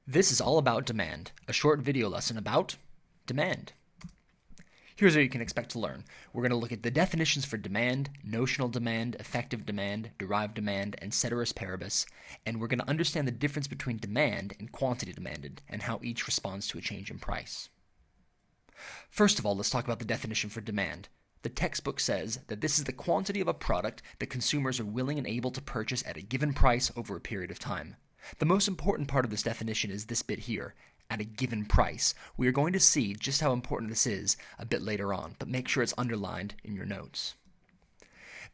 This is all about demand, a short video lesson about demand. Here's what you can expect to learn. We're going to look at the definitions for demand, notional demand, effective demand, derived demand, and ceteris paribus, and we're going to understand the difference between demand and quantity demanded, and how each responds to a change in price. First of all, let's talk about the definition for demand. The textbook says that this is the quantity of a product that consumers are willing and able to purchase at a given price over a period of time. The most important part of this definition is this bit here, at a given price. We are going to see just how important this is a bit later on, but make sure it's underlined in your notes.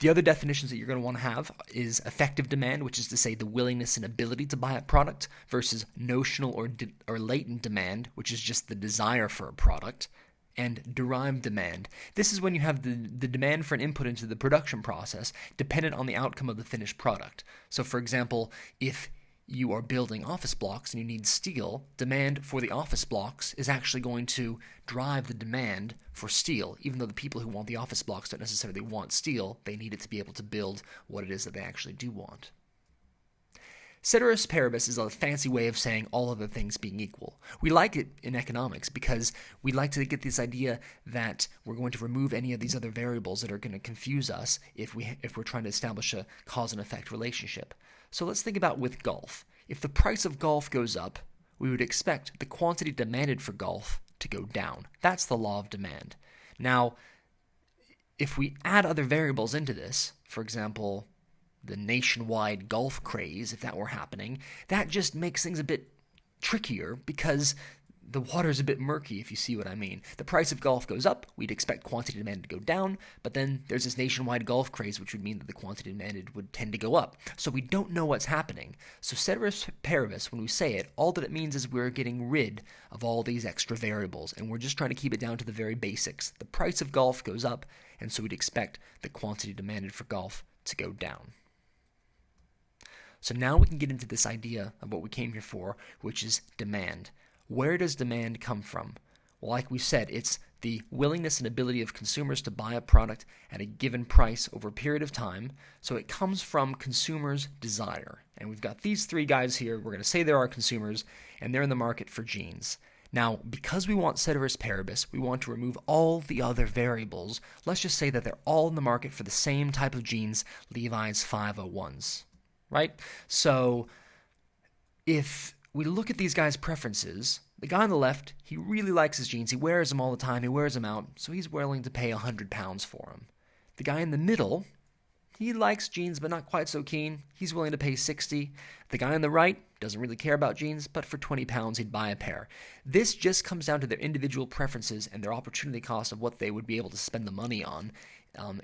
The other definitions that you're going to want to have is effective demand, which is to say the willingness and ability to buy a product, versus notional or latent demand, which is just the desire for a product, and derived demand. This is when you have the demand for an input into the production process dependent on the outcome of the finished product. So for example, if you are building office blocks and you need steel, demand for the office blocks is actually going to drive the demand for steel. Even though the people who want the office blocks don't necessarily want steel, they need it to be able to build what it is that they actually do want. Ceteris paribus is a fancy way of saying all other things being equal. We like it in economics because we like to get this idea that we're going to remove any of these other variables that are going to confuse us if we're trying to establish a cause and effect relationship. So let's think about with golf. If the price of golf goes up, we would expect the quantity demanded for golf to go down. That's the law of demand. Now, if we add other variables into this, for example, the nationwide golf craze, if that were happening, that just makes things a bit trickier because the water's a bit murky, if you see what I mean. The price of golf goes up, we'd expect quantity demanded to go down, but then there's this nationwide golf craze, which would mean that the quantity demanded would tend to go up. So we don't know what's happening. So ceteris paribus, when we say it, all that it means is we're getting rid of all these extra variables, and we're just trying to keep it down to the very basics. The price of golf goes up, and so we'd expect the quantity demanded for golf to go down. So now we can get into this idea of what we came here for, which is demand. Where does demand come from? Well, like we said, it's the willingness and ability of consumers to buy a product at a given price over a period of time. So it comes from consumers' desire. And we've got these three guys here. We're going to say they're our consumers, and they're in the market for jeans. Now, because we want ceteris paribus, we want to remove all the other variables. Let's just say that they're all in the market for the same type of jeans, Levi's 501s. Right? So if we look at these guys' preferences, the guy on the left, he really likes his jeans. He wears them all the time. He wears them out, so he's willing to pay £100 for them. The guy in the middle, he likes jeans but not quite so keen. He's willing to pay $60. The guy on the right doesn't really care about jeans, but for £20 he'd buy a pair. This just comes down to their individual preferences and their opportunity cost of what they would be able to spend the money on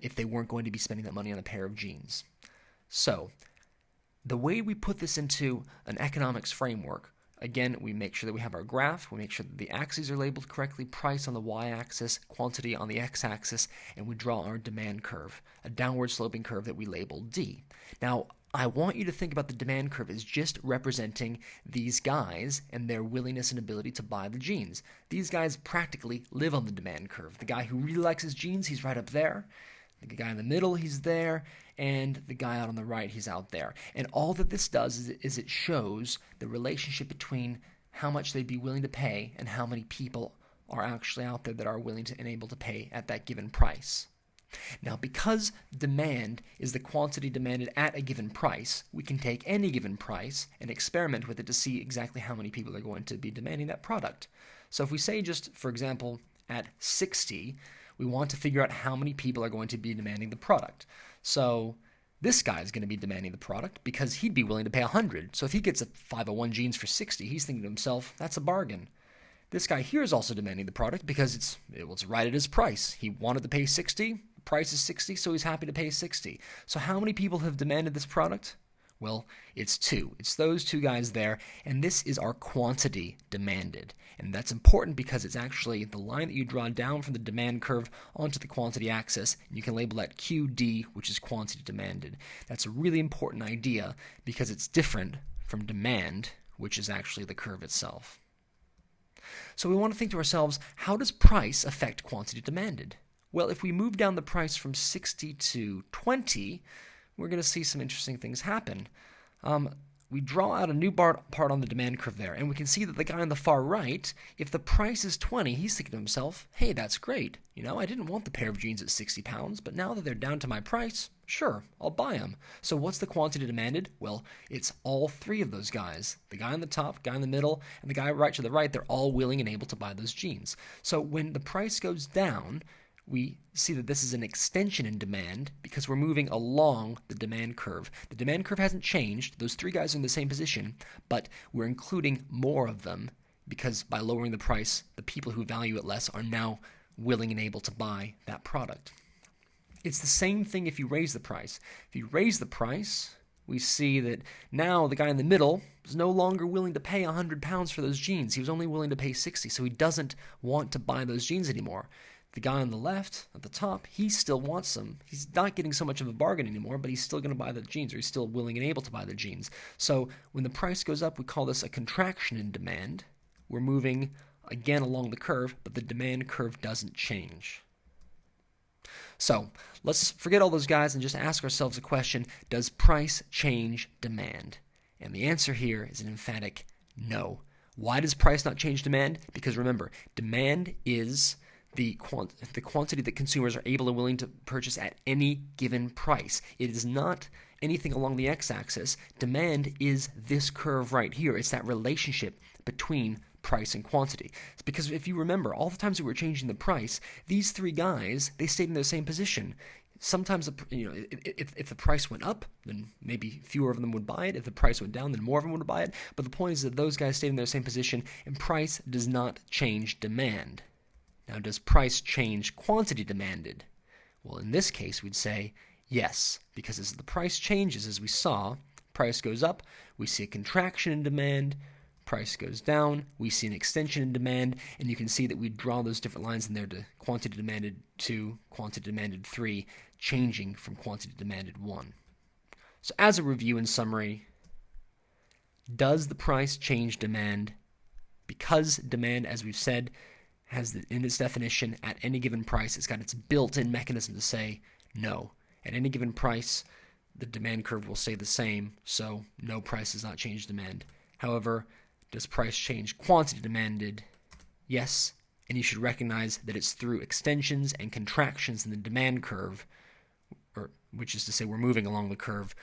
if they weren't going to be spending that money on a pair of jeans. So the way we put this into an economics framework, again, we make sure that we have our graph, we make sure that the axes are labeled correctly, price on the y-axis, quantity on the x-axis, and we draw our demand curve, a downward sloping curve that we label D. Now, I want you to think about the demand curve as just representing these guys and their willingness and ability to buy the jeans. These guys practically live on the demand curve. The guy who really likes his jeans, he's right up there. The guy in the middle, he's there, and the guy out on the right, he's out there. And all that this does is it shows the relationship between how much they'd be willing to pay and how many people are actually out there that are willing to and able to pay at that given price. Now, because demand is the quantity demanded at a given price, we can take any given price and experiment with it to see exactly how many people are going to be demanding that product. So if we say just, for example, at 60, we want to figure out how many people are going to be demanding the product. So this guy is going to be demanding the product because he'd be willing to pay 100. So if he gets a 501 jeans for 60, he's thinking to himself, that's a bargain. This guy here is also demanding the product because it's right at his price. He wanted to pay 60, the price is 60, so he's happy to pay 60. So how many people have demanded this product? Well, it's two. It's those two guys there, and this is our quantity demanded. And that's important because it's actually the line that you draw down from the demand curve onto the quantity axis, and you can label that QD, which is quantity demanded. That's a really important idea because it's different from demand, which is actually the curve itself. So we want to think to ourselves, how does price affect quantity demanded? Well, if we move down the price from 60 to 20, we're going to see some interesting things happen. we draw out a new part on the demand curve there, and we can see that the guy on the far right, if the price is 20, he's thinking to himself, hey, that's great. I didn't want the pair of jeans at 60 pounds, but now that they're down to my price, sure, I'll buy them. So what's the quantity demanded? Well, it's all three of those guys. The guy on the top, guy in the middle, and the guy right to the right, they're all willing and able to buy those jeans. So when the price goes down, we see that this is an extension in demand because we're moving along the demand curve. The demand curve hasn't changed. Those three guys are in the same position, but we're including more of them because by lowering the price, the people who value it less are now willing and able to buy that product. It's the same thing if you raise the price. If you raise the price, we see that now the guy in the middle is no longer willing to pay 100 pounds for those jeans. He was only willing to pay 60, so he doesn't want to buy those jeans anymore. The guy on the left, at the top, he still wants them. He's not getting so much of a bargain anymore, but he's still going to buy the jeans, or he's still willing and able to buy the jeans. So when the price goes up, we call this a contraction in demand. We're moving, again, along the curve, but the demand curve doesn't change. So let's forget all those guys and just ask ourselves a question, does price change demand? And the answer here is an emphatic no. Why does price not change demand? Because remember, demand is the quantity that consumers are able and willing to purchase at any given price. It is not anything along the x-axis. Demand is this curve right here. It's that relationship between price and quantity. It's because if you remember, all the times we were changing the price, these three guys, they stayed in their same position. Sometimes, if the price went up, then maybe fewer of them would buy it. If the price went down, then more of them would buy it. But the point is that those guys stayed in their same position, and price does not change demand. Now, does price change quantity demanded? Well, in this case, we'd say yes, because as the price changes, as we saw, price goes up, we see a contraction in demand, price goes down, we see an extension in demand, and you can see that we draw those different lines in there to quantity demanded 2, quantity demanded 3, changing from quantity demanded 1. So as a review and summary, does the price change demand? Because demand, as we've said, has in its definition at any given price, it's got its built-in mechanism to say no. At any given price, the demand curve will stay the same, so no, price does not change demand. However, does price change quantity demanded? Yes, and you should recognize that it's through extensions and contractions in the demand curve, which is to say we're moving along the curve,